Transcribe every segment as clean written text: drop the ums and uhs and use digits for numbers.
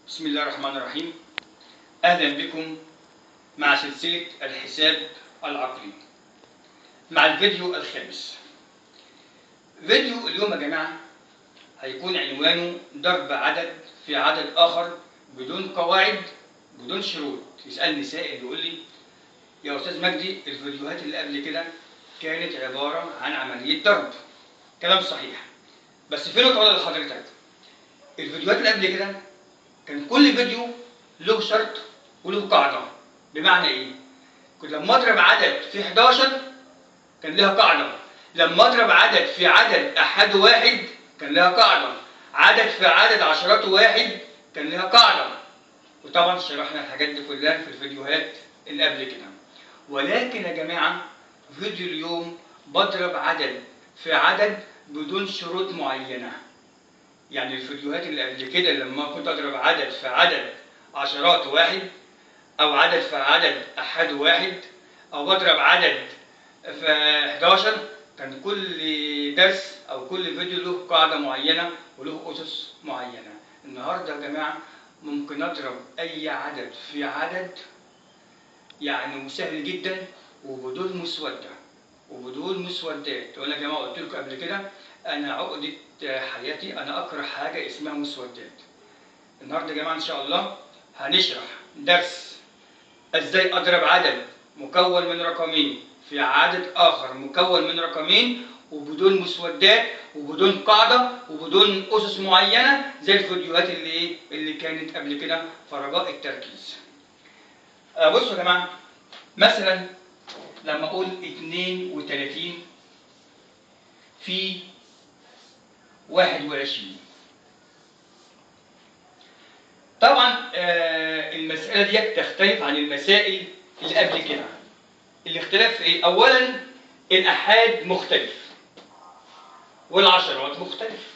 بسم الله الرحمن الرحيم. أهلا بكم مع سلسلة الحساب العقلي مع الفيديو الخامس. فيديو اليوم يا جماعة هيكون عنوانه ضرب عدد في عدد آخر بدون قواعد بدون شروط. يسألني سائل يقول لي يا أستاذ مجدي الفيديوهات اللي قبل كده كانت عبارة عن عملية ضرب. كلام صحيح، بس في نقطة لحضرتك. الفيديوهات اللي قبل كده كان كل فيديو له شرط وله قاعدة. بمعنى ايه؟ كنت لما اضرب عدد في 11 كان لها قاعدة، لما اضرب عدد في عدد احد واحد كان لها قاعدة، عدد في عدد عشرات واحد كان لها قاعدة. وطبعا شرحنا الحاجات دي كلها في الفيديوهات اللي قبل كده. ولكن يا جماعة فيديو اليوم بضرب عدد في عدد بدون شروط معينة. يعني الفيديوهات اللي قبل كده لما كنت اضرب عدد في عدد عشرات واحد او عدد في عدد احد واحد او بضرب عدد في 11 كان كل درس او كل فيديو له قاعدة معينة وله اسس معينة. النهاردة يا جماعة ممكن اضرب اي عدد في عدد، يعني سهل جدا وبدون مسودة وبدون مسودات. وانا يا جماعة قلت لكم قبل كده انا عقدة حياتي انا اكره حاجة اسمها مسودات. النهارده يا جماعة ان شاء الله هنشرح درس ازاي اضرب عدد مكون من رقمين في عدد اخر مكون من رقمين وبدون مسودات وبدون قاعدة وبدون اسس معينة زي الفيديوهات اللي كانت قبل كده. فرجاء التركيز. بصوا يا جماعة، مثلا لما اقول 32 في 21، طبعا المسألة دي تختلف عن المسائل اللي قبل كده. الاختلاف في ايه؟ اولا الآحاد مختلف والعشرات مختلف.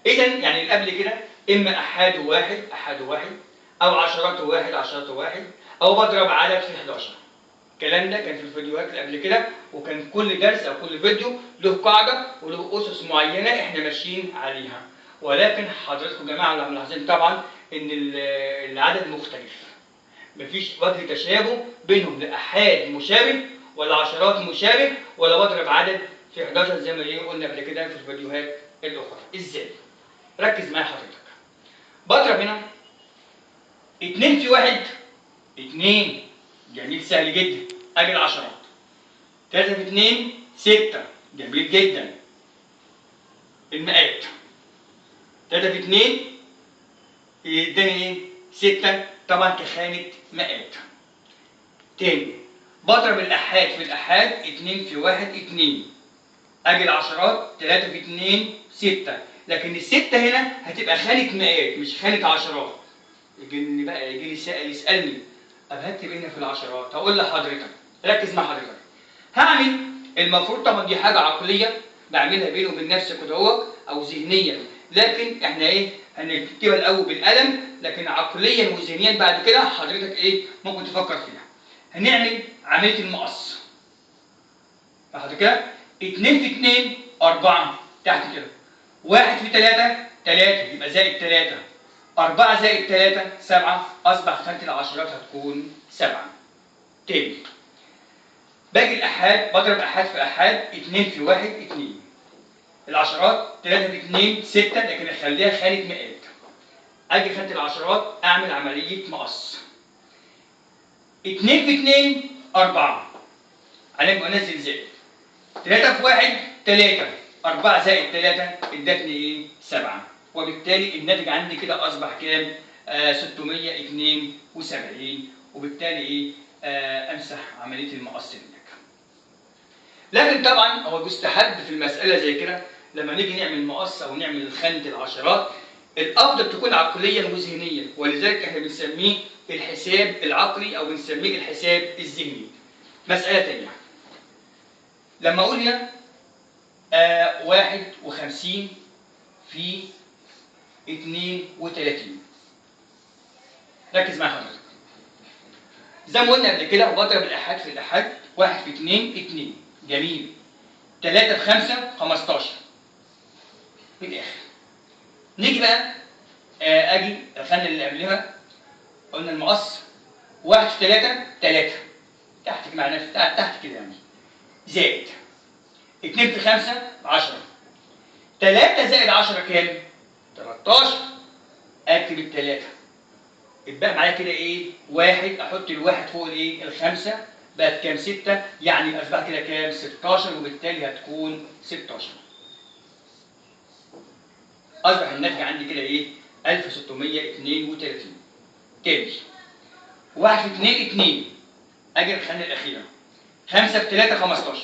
اذا يعني اللي قبل كده اما آحاد واحد او عشرات واحد او بضرب عدد في 11. الكلام ده كان في الفيديوهات اللي قبل كده، وكان كل درس او كل فيديو له قاعده وله اسس معينه احنا ماشيين عليها. ولكن حضراتكم يا جماعه لو ملاحظين طبعا ان العدد مختلف، مفيش وجه تشابه بينهم، لا احاد مشابه ولا عشرات مشابه ولا بضرب عدد في 11 زي ما قلنا قبل كده في الفيديوهات الاخرى. ازاي؟ ركز معايا حضرتك. بضرب هنا 2 في 1 2، جميل سهل جدا، اجي العشرات. 3 في 2 6، جميل جدا. المئات 3 في 2 يداني ايه؟ 6، طبعا كخانة مئات. تاني بضرب الآحاد في الآحاد 2 في 1 2، اجي العشرات 3 في 2 6، لكن الستة هنا هتبقى خانة مئات مش خانة عشرات. يجي لي سائل يسألني طب هكتب هنا في العشرات، هقول لحضرتك ركز مع حضرتك. هعمل المفروض طبعا دي حاجه عقليه بعملها بيني وبين نفسي كده او ذهنيا، لكن احنا هنكتبها الاول بالقلم، لكن عقليا وذهنيا بعد كده حضرتك ممكن تفكر فيها. هنعمل عمليه المقص. حضرتك كده 2 في 2 4 تحت كده، 1 في 3 3 يبقى زائد 3، 4 زائد 3 7، اصبح خانه العشرات هتكون 7. تاني باجي الآحاد بضرب آحاد في آحاد 2 في 1 2، العشرات 3 في 2 6، لكن اخليها خانة مئات. اجي خانة العشرات اعمل عملية مقص. 2 في 2 4، عليك انزل زائد 3 في 1 3، 4 زائد 3 ادتني 7، وبالتالي الناتج عندي كده اصبح كام؟ 672، وبالتالي امسح عملية المقص هناك. لكن طبعا هو بيستحب في المسألة زي كده لما نيجي نعمل مقص او نعمل خانة العشرات الافضل تكون عقليا وذهنيا، ولذلك احنا بنسميه الحساب العقلي او بنسميه الحساب الذهني. مسألة تانية لما اقول هنا 51 في 32، ركز معايا حضرتك. زي ما قلنا قبل كده بضرب الآحاد في الآحاد 1 في 2 2، جميل. 3 في 5 15. في الآخر نيجي بقى اجي الخانه اللي قبلها قلنا المقص 1 في 3 3 تحت مع نفسي تحت كده يعني، زائد 2 في 5 10، 3 زائد 10 كام؟ 13. اكتب الثلاثه، اتبقى معايا كده ايه؟ واحد، احط الواحد فوق الايه؟ الخمسه، بقت كام؟ 6، يعني اصبح كده كام؟ 16، وبالتالي هتكون 16. اصبح الناتج عندي كده ايه؟ 1632. تاني 1 في 2 2، اجي الخانه الاخيره 5 في 3 15،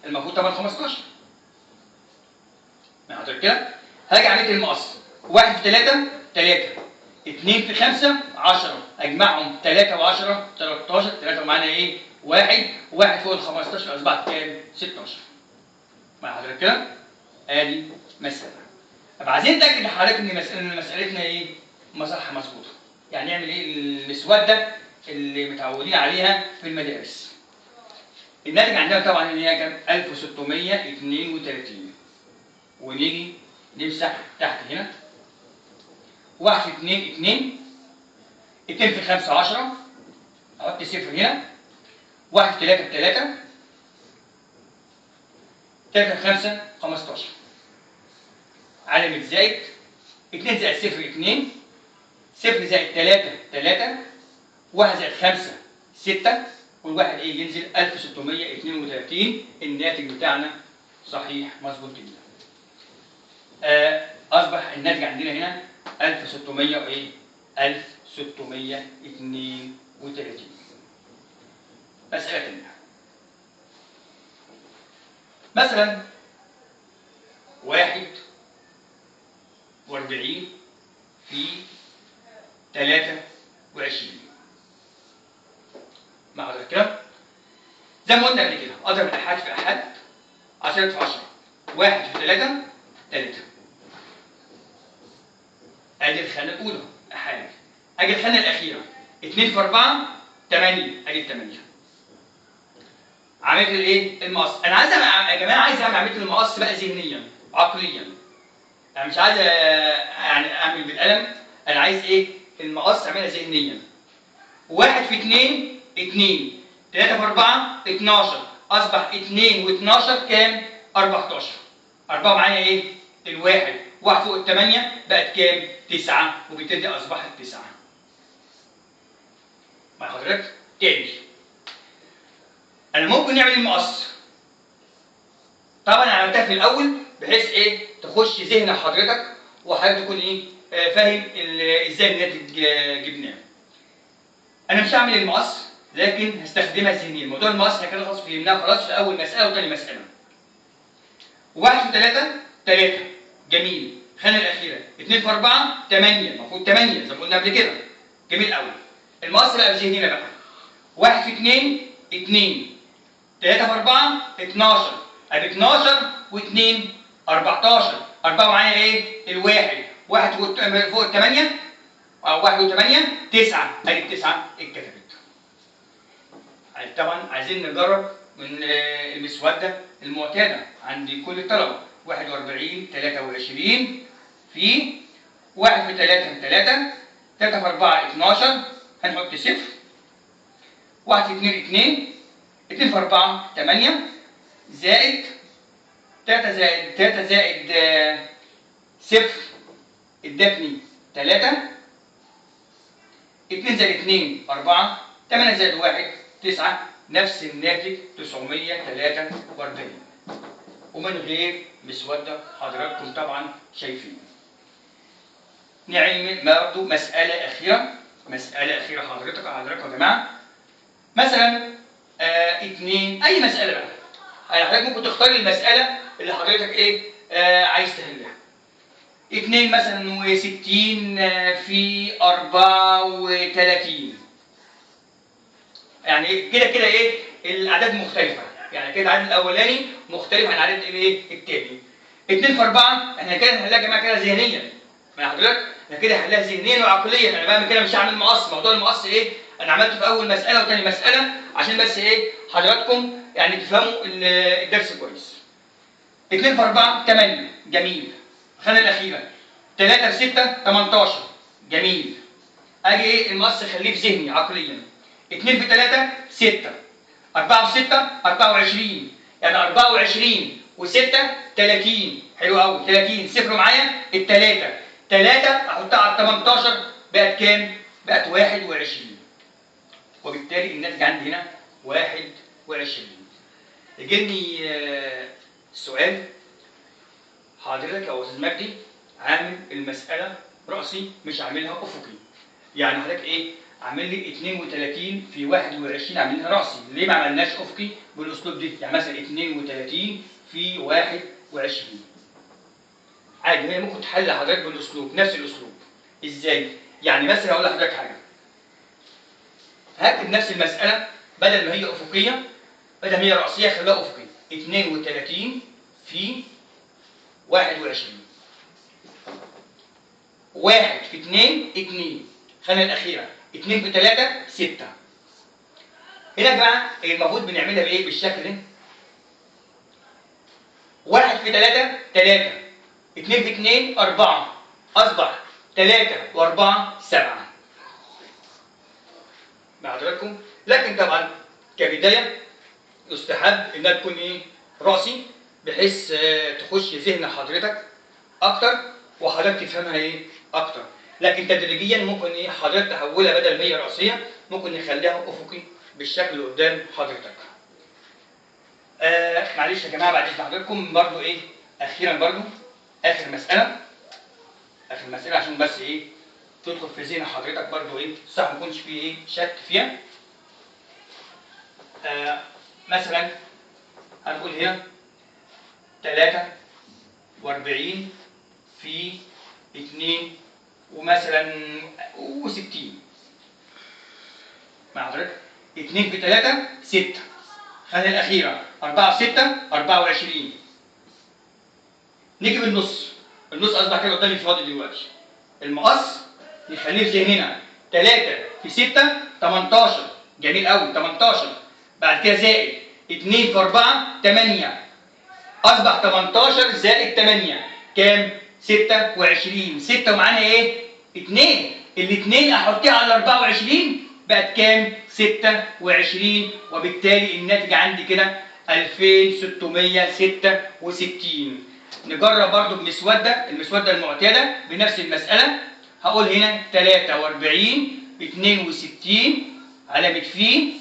المفروض طبعا 15. حضرتك كده هاجي عمليه المقص 1 في 3 3، 2 في 5 10، اجمعهم 3 و10 13، 3 معانا ايه؟ 1 1 فوق ال 15 اصبحت كام؟ 16. مع حضرتك كده ادي مساله. طب عايزين نتاكد لحضرتك ان مسالتنا ايه؟ صح مظبوطه. يعني نعمل ايه؟ المسوده اللي متعودين عليها في المدارس. الناتج عندنا طبعا ان هي كام؟ 1632. ونيجي نمسح تحت هنا 1 في 2 2، 2 في 5 10، احط صفر هنا، 1 في 3 3، 3 في 5 15، علامة زائد، 2 زائد 0 2، 0 زائد 3 3، 1 زائد 5 6، والواحد ايه؟ ينزل 1632. الناتج بتاعنا صحيح مظبوط جدا. اصبح الناتج عندنا هنا 1600 وايه؟ 1632. مسألة تانية. مثلا 41 في 23. مع حضرتك كده زي ما قلنا قبل كده، اضرب الاحاد في احاد، 10 في 10، 1 في 3 3. ادي الخانه الاولى احاد. اجي الخانه الاخيره 2 في 4 8، ادي 8. عمليه الايه؟ المقص. انا عايز يا جماعه عايز اعمل عمليه المقص بقى ذهنيا عقليا. انا مش عايز يعني اعمل بالقلم، انا عايز ايه؟ المقص اعملها ذهنيا. 1 في 2 2، 3 في 4 12، اصبح 2 و12 كام؟ 14. 4 معايا ايه؟ الواحد، 1 فوق الثمانية بقت كام؟ 9، وبالتالي اصبحت 9. مع حضرتك تاني. انا ممكن نعمل المقص. طبعا انا عملتها في الاول بحيث ايه؟ تخش ذهن حضرتك وحضرتك تكون ايه؟ فاهم ازاي الناتج جبناه. انا مش هعمل المقص لكن هستخدمها ذهنيا. موضوع المقص احنا كده خلاص فهمناه خلاص في اول مساله وثاني مساله. 1 في 3 3، جميل. الخانه الاخيره 2 في 4 8، المفروض 8 زي ما قلنا قبل كده. جميل قوي. المقص بقى بذهننا بقى. 1 في 2 2، 3 في 4 12، ادي 12 و2 14. 4 معايا ايه؟ الواحد، 1 فوق ال 8 او 1 و8 9، ادي ال 9 اتكتبت. طبعا عايزين نجرب من المسوده المعتاده عند كل الطلبه. 41 23 في 1 في 3 3، 3 في 4 12، هنحط صفر. 1 في 2 2، 2 في 4 8، زائد 3 زائد 3 زائد صفر ادتني 3، 2 زائد 2 4، 8 زائد 1 9، نفس الناتج 943 ومن غير مسوده حضراتكم طبعا شايفين. نعمل برضه مساله اخيره، مساله اخيره حضرتك يا جماعه. مثلا 2، اي مساله بقى. يعني حضرتك ممكن تختار المساله اللي حضرتك ايه؟ عايز تحلها. 2 مثلا و60 في 34. يعني كده كده ايه؟ الاعداد مختلفه. يعني كده العدد الاولاني مختلف عن العدد الايه؟ الثاني. 2 في 4 احنا كده هنحلها يا جماعه كده ذهنيا. مع حضرتك احنا كده هنحلها ذهنيا وعقليا. انا بعمل كده مش هعمل مقص. موضوع المقص ايه؟ انا عملته في اول مساله وثاني مساله عشان بس ايه؟ حضراتكم يعني تفهموا الدرس كويس. 2 في 4 8، جميل. الخانه الاخيره 3 في 6 18. جميل. اجي ايه المقص خليه في ذهني عقليا. 2 في 3 6. 4 في 6 24. يعني 24 و6 30. حلو قوي. 30 صفر معايا الثلاثه. 3 احطها على 18 بقت كام؟ بقت 21. وبالتالي الناتج عندي هنا 21. يجيني سؤال. حضرتك يا استاذ مجدي عامل المساله راسي مش عاملها افقي. يعني حضرتك ايه؟ عامل لي 32 في 21 عاملينها راسي، ليه ما عملناش افقي بالاسلوب ده؟ يعني مثلا 32 في 21. عادي هي ممكن تحل حضرتك بالاسلوب، نفس الاسلوب. ازاي؟ يعني مثلا هقول لحضرتك حاجه. هكتب نفس المساله بدل ما هي افقيه، بدل ما هي راسيه خليها افقي. 32 في 21. 1 في 2 2. خلينا الاخيره. 2 في 3 6. هنا يا جماعه المفروض بنعملها بايه؟ بالشكل ده. 1 في 3 3. 2 في 2 4. اصبح 3 و4 7. مع حضراتكم. لكن طبعا كبدايه يستحب انها تكون ايه؟ راسي، بحيث تخش ذهن حضرتك اكتر وحضرتك تفهمها ايه؟ اكتر. لكن تدريجيا ممكن ايه حضرتك تحولها بدل ما هي راسيه ممكن نخليها افقي بالشكل اللي قدام حضرتك. معلش يا جماعه بعد اذن حضراتكم برضو ايه؟ اخيرا برضو اخر مساله. اخر مساله عشان بس ايه؟ تدخل في ذهن حضرتك برضو ايه؟ صح ما يكونش فيه ايه؟ شك فيها. مثلا هنقول هنا 43 في 2 ومثلا و60. مع حضرتك 2 في 3 6. خلينا الاخيره 4 في 6 24. نيجي بالنص. النص اصبح كده قدامي فاضي دلوقتي. المقص نخليه في ذهننا 3 في 6 18. جميل قوي 18. بعد كده زائد 2 في 4 8. اصبح 18 زائد 8 كام؟ 26. 6 ومعانا ايه؟ 2. الاثنين احطها على 24 بقت كام؟ 26. وبالتالي الناتج عندي كده 2666. نجرب برضو بمسوده، المسوده المعتاده بنفس المساله. هقول هنا 43 62 علامه في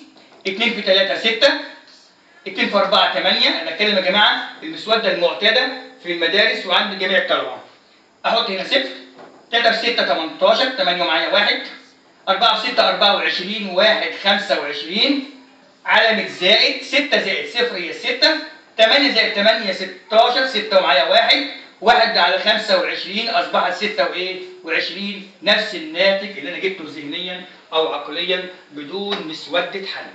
2 في 3 6. 2 في 4 8. انا بتكلم يا جماعه المسوده المعتاده في المدارس وعند جميع الطلبه. احط هنا صفر. 3 في 6 18. 8 معايا 1. 4 في 6 24. 1 25. علامه زائد. 6 زائد 0 هي 6. 8 زائد 8 16. 6 ومعايا 1. 1 على 25 اصبحت 26. نفس الناتج اللي انا جبته ذهنيا او عقليا بدون مسوده حل.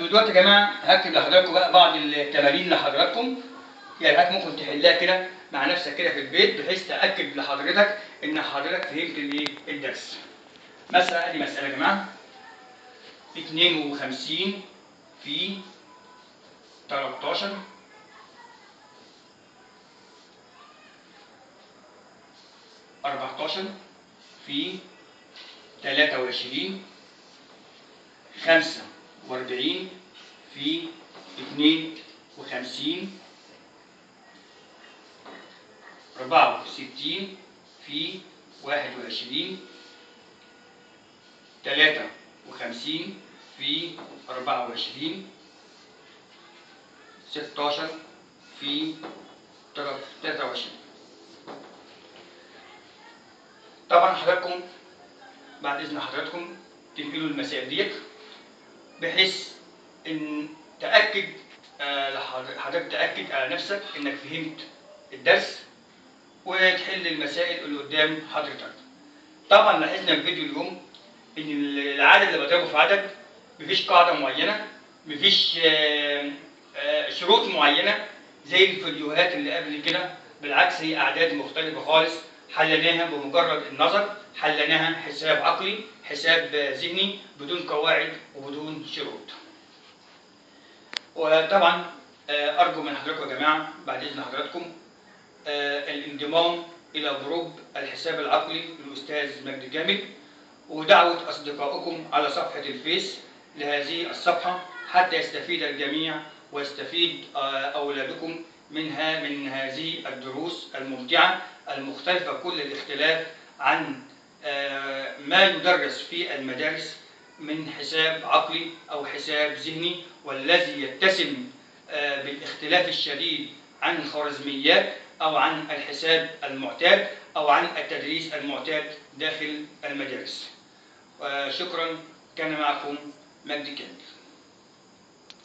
دلوقتي يا جماعه هكتب لحضراتكم بقى بعض التمارين لحضراتكم. يعني حضرتك ممكن تحلها كده مع نفسك كده في البيت بحيث تاكد لحضرتك ان حضرتك فهمت الايه؟ الدرس. مثلا ادي مساله يا جماعه. 52 في 13 14 في 23 45 في 52 64 في 21 53 في 24 16 في 23. طبعا حضراتكم بعد اذن حضراتكم تنقلوا المسائل ديت بحيث ان تاكد حضرتك تاكد على نفسك انك فهمت الدرس وتحل المسائل اللي قدام حضرتك. طبعا لاحظنا في فيديو اليوم ان العدد اللي بضربه في عدد مفيش قاعده معينه، مفيش شروط معينه زي الفيديوهات اللي قبل كده. بالعكس هي اعداد مختلفه خالص حليناها بمجرد النظر، حليناها حساب عقلي حساب ذهني بدون قواعد وبدون شروط. وطبعا ارجو من حضراتكم يا جماعه بعد اذن حضراتكم الانضمام إلى جروب الحساب العقلي للأستاذ مجدي كامل، ودعوة أصدقائكم على صفحة الفيس لهذه الصفحة حتى يستفيد الجميع ويستفيد أولادكم من هذه الدروس الممتعة المختلفة كل الاختلاف عن ما يدرس في المدارس من حساب عقلي أو حساب ذهني، والذي يتسم بالاختلاف الشديد عن الخوارزميات أو عن الحساب المعتاد أو عن التدريس المعتاد داخل المدارس. شكرا. كان معكم مجدي كامل.